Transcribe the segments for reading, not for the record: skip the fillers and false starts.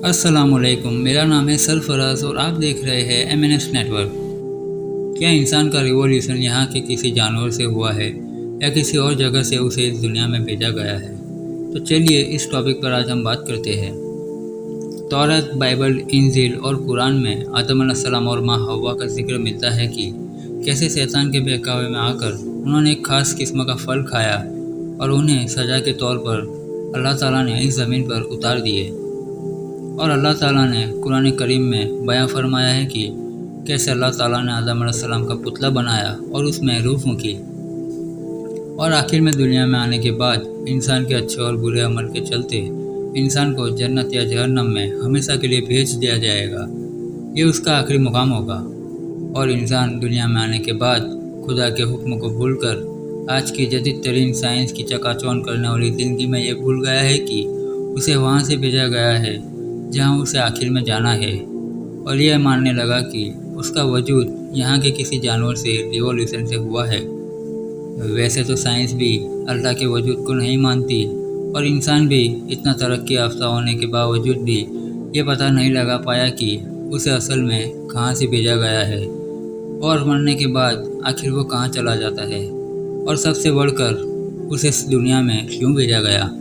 अस्सलामुअलैकुम, मेरा नाम है सरफराज और आप देख रहे हैं MNS नेटवर्क। क्या इंसान का रिवॉल्यूशन यहाँ के किसी जानवर से हुआ है या किसी और जगह से उसे इस दुनिया में भेजा गया है? तो चलिए इस टॉपिक पर आज हम बात करते हैं। तौरात, बाइबल, इंजील और कुरान में आदम अलैहिस्सलाम और माँ हव्वा का जिक्र मिलता है कि कैसे शैतान के बहकावे में आकर उन्होंने एक खास किस्म का फल खाया और उन्हें सज़ा के तौर पर अल्लाह ताला ने इस ज़मीन पर उतार दिए। और अल्लाह ताला ने कुरान करीम में बयां फरमाया है कि कैसे अल्लाह ताला ने आदम अलैहिस्सलाम का पुतला बनाया और उसमें रूह फूंकी और आखिर में दुनिया में आने के बाद इंसान के अच्छे और बुरे अमल के चलते इंसान को जन्नत या जहन्नम में हमेशा के लिए भेज दिया जाएगा। ये उसका आखिरी मुकाम होगा और इंसान दुनिया में आने के बाद खुदा के हुक्म को भूलकर आज की जदीद तरीन साइंस की चकाचौंध करने वाली ज़िंदगी में ये भूल गया है कि उसे वहाँ से भेजा गया है जहाँ उसे आखिर में जाना है, और यह मानने लगा कि उसका वजूद यहाँ के किसी जानवर से रिवॉल्यूशन से हुआ है। वैसे तो साइंस भी अल्लाह के वजूद को नहीं मानती और इंसान भी इतना तरक्की याफ्ता होने के बावजूद भी ये पता नहीं लगा पाया कि उसे असल में कहाँ से भेजा गया है और मरने के बाद आखिर वो कहाँ चला जाता है, और सबसे बढ़कर उसे इस दुनिया में क्यों भेजा गया।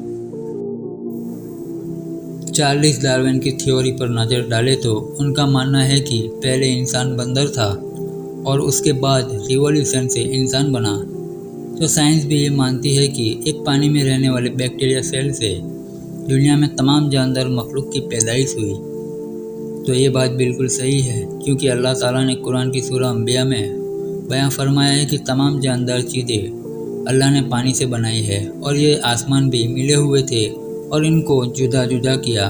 चार्ल्स डार्विन की थ्योरी पर नज़र डालें तो उनका मानना है कि पहले इंसान बंदर था और उसके बाद रिवॉल्यूशन से इंसान बना। तो साइंस भी ये मानती है कि एक पानी में रहने वाले बैक्टीरिया सेल से दुनिया में तमाम जानदार मखलूक की पैदाइश हुई। तो ये बात बिल्कुल सही है, क्योंकि अल्लाह ताला ने कुरान की सूरह अंबिया में बयां फरमाया है कि तमाम जानदार चीज़ें अल्लाह ने पानी से बनाई है और ये आसमान भी मिले हुए थे और इनको जुदा जुदा किया।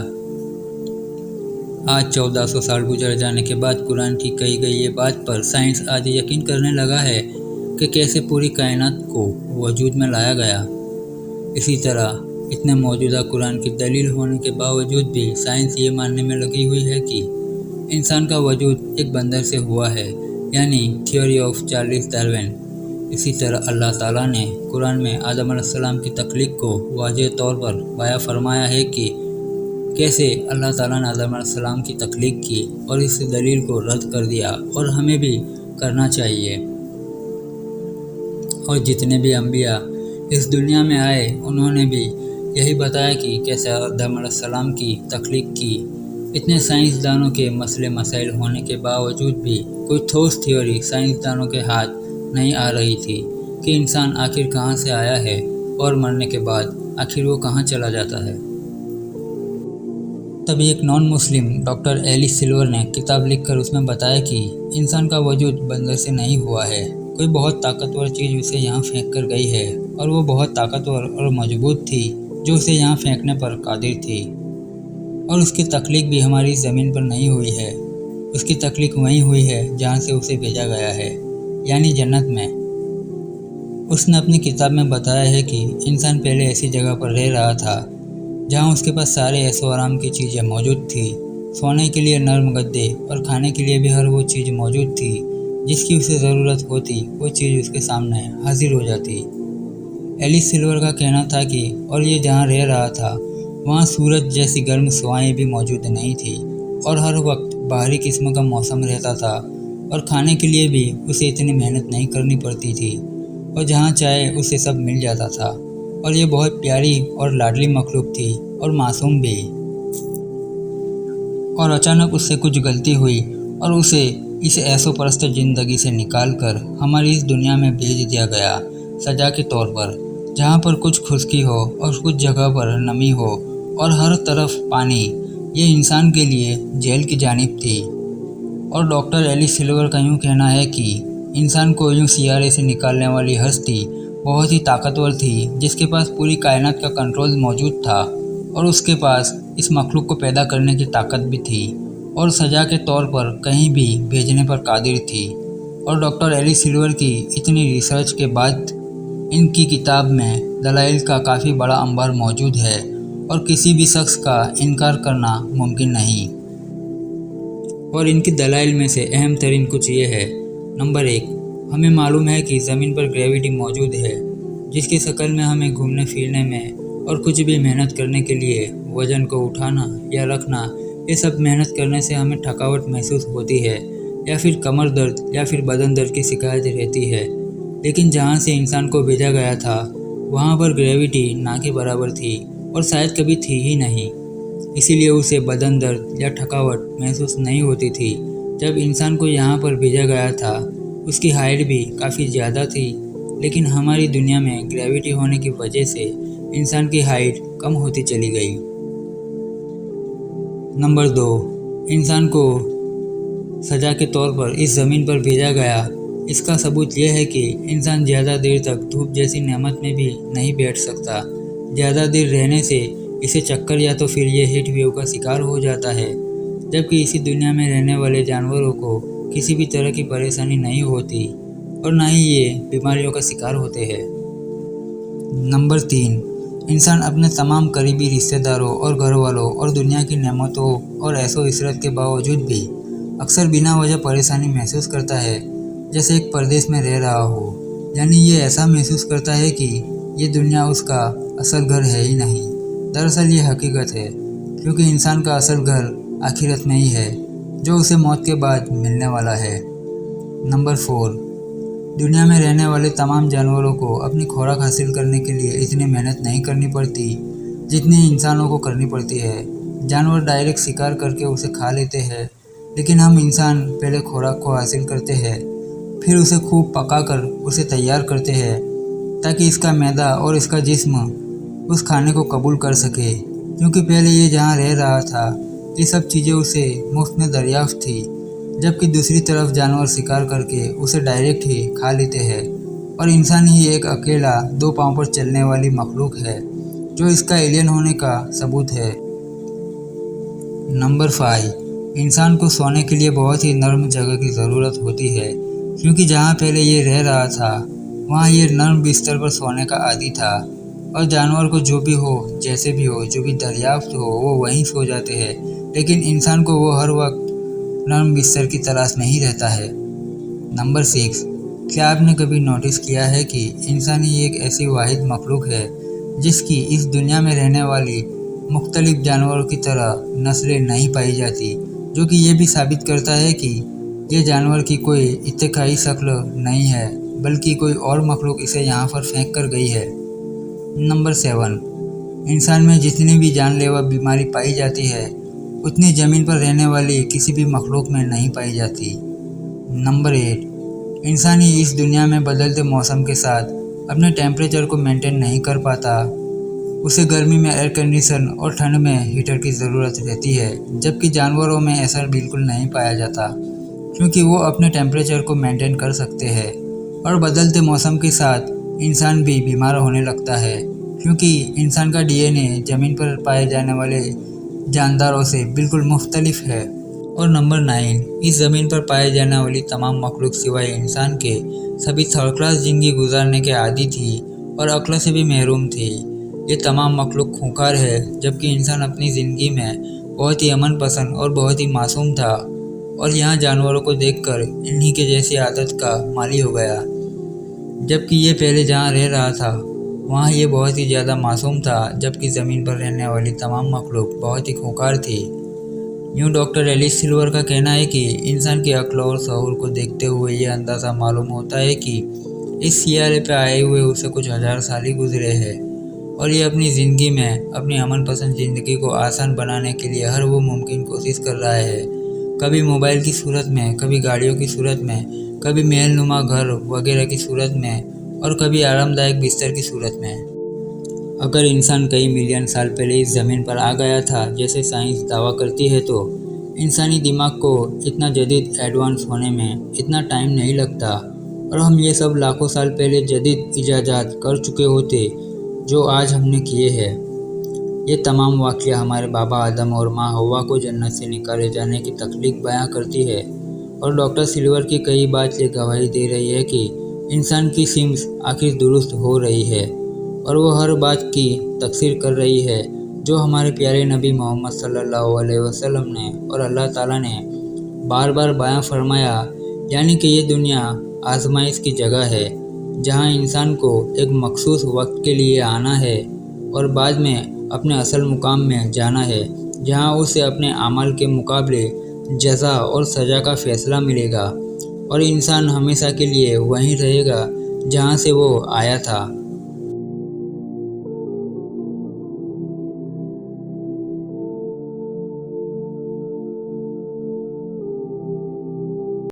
आज 1400 साल गुजर जाने के बाद कुरान की कही गई ये बात पर साइंस आज यकीन करने लगा है कि कैसे पूरी कायनात को वजूद में लाया गया। इसी तरह इतने मौजूदा कुरान की दलील होने के बावजूद भी साइंस ये मानने में लगी हुई है कि इंसान का वजूद एक बंदर से हुआ है, यानी थ्योरी ऑफ चार्ल्स डार्विन। इसी तरह अल्लाह ताला ने कुरान में आदम अलैहिस्सलाम की तख्लीक को वाज़ेह तौर पर बयां फरमाया है कि कैसे अल्लाह ताला ने आदम अलैहिस्सलाम की तख्लीक की और इस दलील को रद्द कर दिया, और हमें भी करना चाहिए। और जितने भी अंबिया इस दुनिया में आए उन्होंने भी यही बताया कि कैसे आदम अलैहिस्सलाम की तख्लीक की। इतने साइंसदानों के मसले मसाइल होने के बावजूद भी कोई ठोस थ्योरी साइंसदानों के हाथ नहीं आ रही थी कि इंसान आखिर कहाँ से आया है और मरने के बाद आखिर वो कहाँ चला जाता है। तभी एक non Muslim doctor Alice Silver ने किताब लिखकर उसमें बताया कि इंसान का वजूद बंदर से नहीं हुआ है, कोई बहुत ताकतवर चीज़ उसे यहाँ फेंक कर गई है और वो बहुत ताकतवर और मजबूत थी जो उसे यहाँ फेंकने पर कादिर थी। और उसकी तख्लीक भी हमारी ज़मीन पर नहीं हुई है, उसकी तख्लीक वहीं हुई है जहाँ से उसे भेजा गया है, यानी जन्नत में। उसने अपनी किताब में बताया है कि इंसान पहले ऐसी जगह पर रह रहा था जहाँ उसके पास सारे ऐशो आराम की चीज़ें मौजूद थी। सोने के लिए नर्म गद्दे और खाने के लिए भी हर वो चीज़ मौजूद थी जिसकी उसे ज़रूरत होती, वो चीज़ उसके सामने हाजिर हो जाती। एलिस सिल्वर का कहना था कि और ये जहाँ रह रहा था वहाँ सूरज जैसी गर्म सवाएं भी मौजूद नहीं थी और हर वक्त बाहरी किस्म का मौसम रहता था और खाने के लिए भी उसे इतनी मेहनत नहीं करनी पड़ती थी और जहाँ चाहे उसे सब मिल जाता था। और ये बहुत प्यारी और लाडली मखलूक थी और मासूम भी। और अचानक उससे कुछ गलती हुई और उसे इस ऐशो परस्त ज़िंदगी से निकाल कर हमारी इस दुनिया में भेज दिया गया सज़ा के तौर पर, जहाँ पर कुछ खुश्की हो और कुछ जगह पर नमी हो और हर तरफ पानी। ये इंसान के लिए जेल की जानिब थी। और डॉक्टर एलिस सिल्वर का यूँ कहना है कि इंसान को यूँ सियारे से निकालने वाली हस्ती बहुत ही ताकतवर थी जिसके पास पूरी कायनात का कंट्रोल मौजूद था और उसके पास इस मखलूक को पैदा करने की ताकत भी थी और सज़ा के तौर पर कहीं भी भेजने पर कादिर थी। और डॉक्टर एलिस सिल्वर की इतनी रिसर्च के बाद इनकी किताब में दलाइल का काफ़ी बड़ा अंबार मौजूद है और किसी भी शख्स का इनकार करना मुमकिन नहीं। और इनकी दलाइल में से अहम तरीन कुछ ये है। नंबर 1, हमें मालूम है कि ज़मीन पर ग्रेविटी मौजूद है जिसकी शक्ल में हमें घूमने फिरने में और कुछ भी मेहनत करने के लिए वज़न को उठाना या रखना ये सब मेहनत करने से हमें थकावट महसूस होती है या फिर कमर दर्द या फिर बदन दर्द की शिकायत रहती है। लेकिन जहाँ से इंसान को भेजा गया था वहाँ पर ग्रेविटी ना के बराबर थी और शायद कभी थी ही नहीं। इसीलिए उसे बदन दर्द या थकावट महसूस नहीं होती थी। जब इंसान को यहाँ पर भेजा गया था उसकी हाइट भी काफ़ी ज़्यादा थी, लेकिन हमारी दुनिया में ग्रेविटी होने की वजह से इंसान की हाइट कम होती चली गई। नंबर 2, इंसान को सज़ा के तौर पर इस ज़मीन पर भेजा गया। इसका सबूत यह है कि इंसान ज़्यादा देर तक धूप जैसी नेमत में भी नहीं बैठ सकता। ज़्यादा देर रहने से इसे चक्कर या तो फिर ये हीट वेव का शिकार हो जाता है, जबकि इसी दुनिया में रहने वाले जानवरों को किसी भी तरह की परेशानी नहीं होती और ना ही ये बीमारियों का शिकार होते हैं। नंबर 3, इंसान अपने तमाम करीबी रिश्तेदारों और घर वालों और दुनिया की नेमतों और ऐशो इशरत के बावजूद भी अक्सर बिना वजह परेशानी महसूस करता है, जैसे एक परदेश में रह रहा हो। यानी ये ऐसा महसूस करता है कि ये दुनिया उसका असल घर है ही नहीं। दरअसल ये हकीकत है, क्योंकि इंसान का असल घर आखिरत में ही है, जो उसे मौत के बाद मिलने वाला है। नंबर 4, दुनिया में रहने वाले तमाम जानवरों को अपनी खुराक हासिल करने के लिए इतनी मेहनत नहीं करनी पड़ती जितनी इंसानों को करनी पड़ती है। जानवर डायरेक्ट शिकार करके उसे खा लेते हैं, लेकिन हम इंसान पहले खुराक को हासिल करते हैं, फिर उसे खूब पकाकर उसे तैयार करते हैं ताकि इसका मैदा और इसका जिस्म उस खाने को कबूल कर सके। क्योंकि पहले ये जहाँ रह रहा था ये सब चीज़ें उसे मुफ्त में दरियाफ्त थी, जबकि दूसरी तरफ जानवर शिकार करके उसे डायरेक्ट ही खा लेते हैं और इंसान ही एक अकेला 2 पाँव पर चलने वाली मखलूक है जो इसका एलियन होने का सबूत है। नंबर 5, इंसान को सोने के लिए बहुत ही नर्म जगह की ज़रूरत होती है, क्योंकि जहाँ पहले ये रह रहा था वहाँ ये नर्म बिस्तर पर सोने का आदी था और जानवर को जो भी हो, जैसे भी हो, जो भी दरियाफ्त हो वो वहीं सो जाते हैं। लेकिन इंसान को वो हर वक्त नर्म बिस्तर की तलाश में ही रहता है। नंबर 6, क्या आपने कभी नोटिस किया है कि इंसान ही एक ऐसी वाहिद मखलूक है जिसकी इस दुनिया में रहने वाली मुख्तलिफ जानवरों की तरह नस्लें नहीं पाई जाती, जो कि ये भी साबित करता है कि ये जानवर की कोई इत्तेकाई शक्ल नहीं है, बल्कि कोई और मखलूक इसे यहाँ पर फेंक कर गई है। नंबर 7, इंसान में जितनी भी जानलेवा बीमारी पाई जाती है उतनी ज़मीन पर रहने वाली किसी भी मखलूक में नहीं पाई जाती। नंबर 8, इंसान ही इस दुनिया में बदलते मौसम के साथ अपने टेम्परेचर को मेंटेन नहीं कर पाता। उसे गर्मी में एयर कंडीशन और ठंड में हीटर की ज़रूरत रहती है, जबकि जानवरों में ऐसा बिल्कुल नहीं पाया जाता, क्योंकि वो अपने टेम्परेचर को मेंटेन कर सकते हैं। और बदलते मौसम के साथ इंसान भी बीमार होने लगता है, क्योंकि इंसान का डीएनए ज़मीन पर पाए जाने वाले जानदारों से बिल्कुल मुख्तलिफ है। और नंबर 9, इस ज़मीन पर पाए जाने वाली तमाम मखलूक सिवाय इंसान के सभी थर्ड क्लास ज़िंदगी गुजारने के आदी थी और अक्ल से भी महरूम थी। ये तमाम मखलूक खूंखार है, जबकि इंसान अपनी ज़िंदगी में बहुत ही अमन पसंद और बहुत ही मासूम था और यहाँ जानवरों को देखकर इन्हीं के जैसी आदत का माली हो गया। जबकि ये पहले जहाँ रह रहा था वहाँ ये बहुत ही ज़्यादा मासूम था, जबकि ज़मीन पर रहने वाली तमाम मखलूक बहुत ही खूंखार थी। यूँ डॉक्टर एलिस सिल्वर का कहना है कि इंसान की अक्ल और शऊर को देखते हुए ये अंदाज़ा मालूम होता है कि इस सियारे पे आए हुए उसे कुछ हज़ार साल ही गुजरे हैं और ये अपनी ज़िंदगी में अपनी अमन पसंद ज़िंदगी को आसान बनाने के लिए हर वो मुमकिन कोशिश कर रहा है, कभी मोबाइल की सूरत में, कभी गाड़ियों की सूरत में, कभी महलनुमा घर वगैरह की सूरत में और कभी आरामदायक बिस्तर की सूरत में। अगर इंसान कई मिलियन साल पहले इस ज़मीन पर आ गया था जैसे साइंस दावा करती है, तो इंसानी दिमाग को इतना जदीद एडवांस होने में इतना टाइम नहीं लगता और हम ये सब लाखों साल पहले जदीद इजाज़ात कर चुके होते जो आज हमने किए हैं। ये तमाम वाक़या हमारे बाबा आदम और माँ हव्वा को जन्नत से निकाले जाने की तकलीफ बयां करती है और डॉक्टर सिल्वर की कई बात ये गवाही दे रही है कि इंसान की सिम्स आखिर दुरुस्त हो रही है और वो हर बात की तकसीर कर रही है जो हमारे प्यारे नबी मोहम्मद सल्लल्लाहु अलैहि वसल्लम ने और अल्लाह ताला ने बार बार बयां फरमाया, यानी कि ये दुनिया आजमाइश की जगह है जहां इंसान को एक मखसूस वक्त के लिए आना है और बाद में अपने असल मुकाम में जाना है। जहां उसे अपने अमल के मुकाबले जज़ा और सज़ा का फैसला मिलेगा और इंसान हमेशा के लिए वहीं रहेगा जहां से वो आया था।